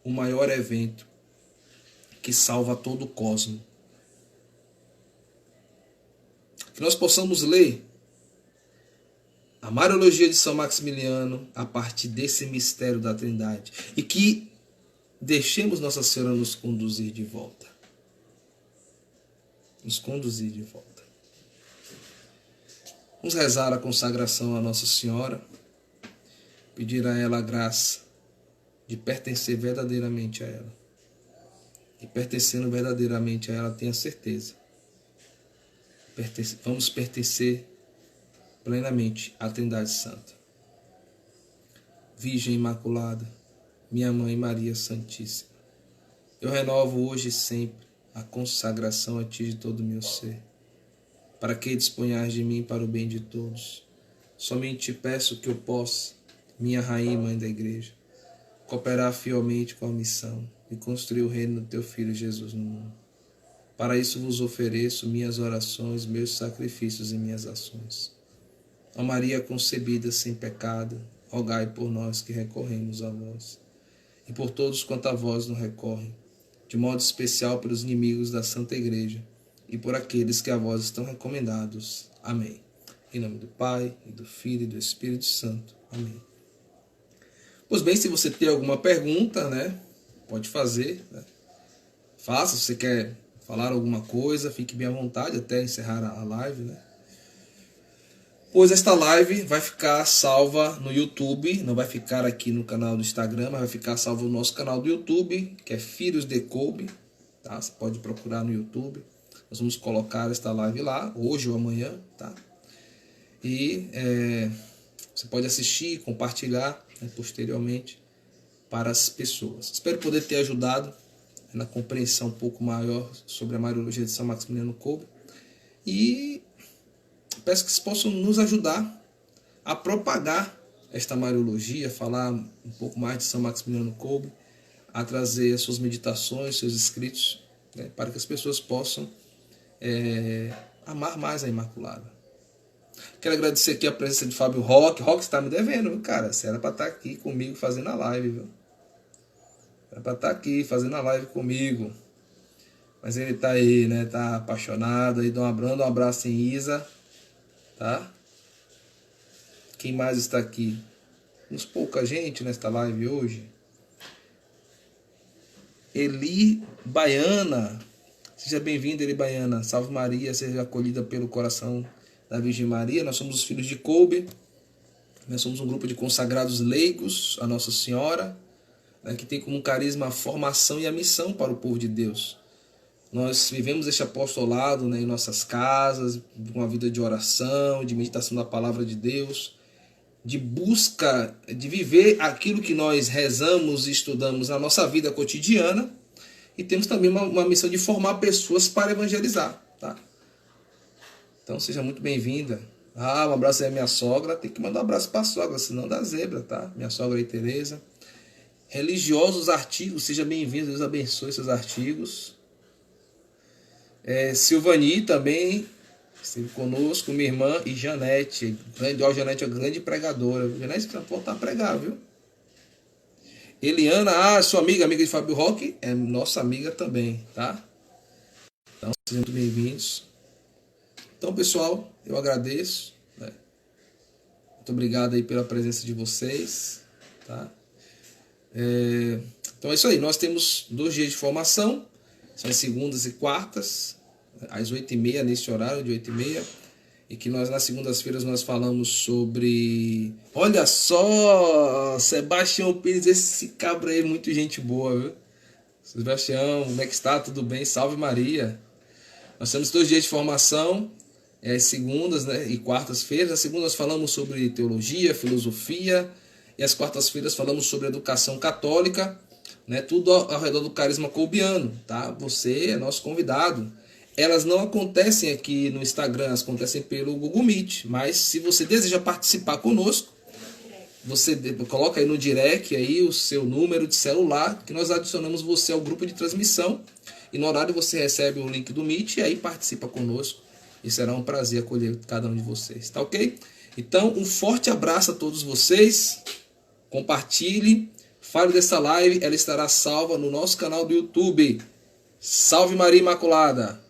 o maior evento que salva todo o cosmos. Que nós possamos ler a Mariologia de São Maximiliano a partir desse mistério da Trindade. E que deixemos Nossa Senhora nos conduzir de volta. Nos conduzir de volta. Vamos rezar a consagração a Nossa Senhora. Pedir a ela a graça de pertencer verdadeiramente a ela. E pertencendo verdadeiramente a ela, tenha certeza. Vamos pertencer plenamente à Trindade Santa. Virgem Imaculada, minha Mãe Maria Santíssima, eu renovo hoje e sempre a consagração a Ti de todo o meu ser, para que disponhas de mim para o bem de todos. Somente te peço que eu possa, minha Rainha e Mãe da Igreja, cooperar fielmente com a missão e construir o reino do Teu Filho Jesus no mundo. Para isso vos ofereço minhas orações, meus sacrifícios e minhas ações. Ó Maria concebida sem pecado, rogai por nós que recorremos a vós, e por todos quanto a vós nos recorrem, de modo especial pelos inimigos da Santa Igreja, e por aqueles que a vós estão recomendados. Amém. Em nome do Pai, e do Filho, e do Espírito Santo. Amém. Pois bem, se você tem alguma pergunta, né, pode fazer, né? Faça, se você quer falar alguma coisa, fique bem à vontade até encerrar a live, né? Pois esta live vai ficar salva no YouTube, não vai ficar aqui no canal do Instagram, mas vai ficar salva no nosso canal do YouTube, que é Filhos de Kobe, tá? Você pode procurar no YouTube. Nós vamos colocar esta live lá, hoje ou amanhã, tá? E você pode assistir, compartilhar, né, posteriormente para as pessoas. Espero poder ter ajudado na compreensão um pouco maior sobre a Mariologia de São Maximiliano Kolbe. E peço que vocês possam nos ajudar a propagar esta Mariologia, falar um pouco mais de São Maximiliano Kolbe, a trazer as suas meditações, seus escritos, né, para que as pessoas possam amar mais a Imaculada. Quero agradecer aqui a presença de Fábio Roque. Roque, você está me devendo, viu, cara? Você era para estar aqui comigo fazendo a live, viu? Era para estar aqui fazendo a live comigo. Mas ele está aí, né? Tá apaixonado aí. Dá um abraço em Isa. Tá? Quem mais está aqui? Uns pouca gente nesta live hoje. Eli Baiana. Seja bem-vinda, Eli Baiana. Salve Maria, seja acolhida pelo coração da Virgem Maria. Nós somos os filhos de Kolbe. Nós somos um grupo de consagrados leigos a Nossa Senhora, né, que tem como carisma a formação e a missão para o povo de Deus. Nós vivemos este apostolado, né, em nossas casas, com uma vida de oração, de meditação da palavra de Deus, de busca de viver aquilo que nós rezamos e estudamos na nossa vida cotidiana, e temos também uma missão de formar pessoas para evangelizar, tá? Então seja muito bem-vinda. Um abraço aí à minha sogra. Tem que mandar um abraço para a sogra, senão dá zebra, tá? Minha sogra aí, Tereza. Religiosos artigos, seja bem-vindo. Deus abençoe seus artigos. Silvani também esteve conosco, minha irmã, e Janete. Janete é uma grande pregadora. Janete precisa voltar a pregar, viu? Eliana, sua amiga de Fábio Roque, é nossa amiga também, tá? Então sejam muito bem-vindos. Então, pessoal, eu agradeço, né? Muito obrigado aí pela presença de vocês, tá? Então é isso aí, nós temos 2 dias de formação, são as segundas e quartas, às 8h30, nesse horário de 8h30, e que nós nas segundas-feiras nós falamos sobre... Olha só, Sebastião Pires, esse cabra aí, muito gente boa, viu? Sebastião, como é que está? Tudo bem? Salve Maria! Nós temos 2 dias de formação, as segundas, né, e quartas-feiras. As segundas nós falamos sobre teologia, filosofia, e as quartas-feiras falamos sobre educação católica, né, tudo ao redor do carisma kolbiano, tá? Você é nosso convidado. Elas não acontecem aqui no Instagram, elas acontecem pelo Google Meet, mas se você deseja participar conosco, você coloca aí no direct aí o seu número de celular, que nós adicionamos você ao grupo de transmissão, e no horário você recebe o link do Meet e aí participa conosco. E será um prazer acolher cada um de vocês, tá ok? Então, um forte abraço a todos vocês. Compartilhe, fale dessa live, ela estará salva no nosso canal do YouTube. Salve Maria Imaculada!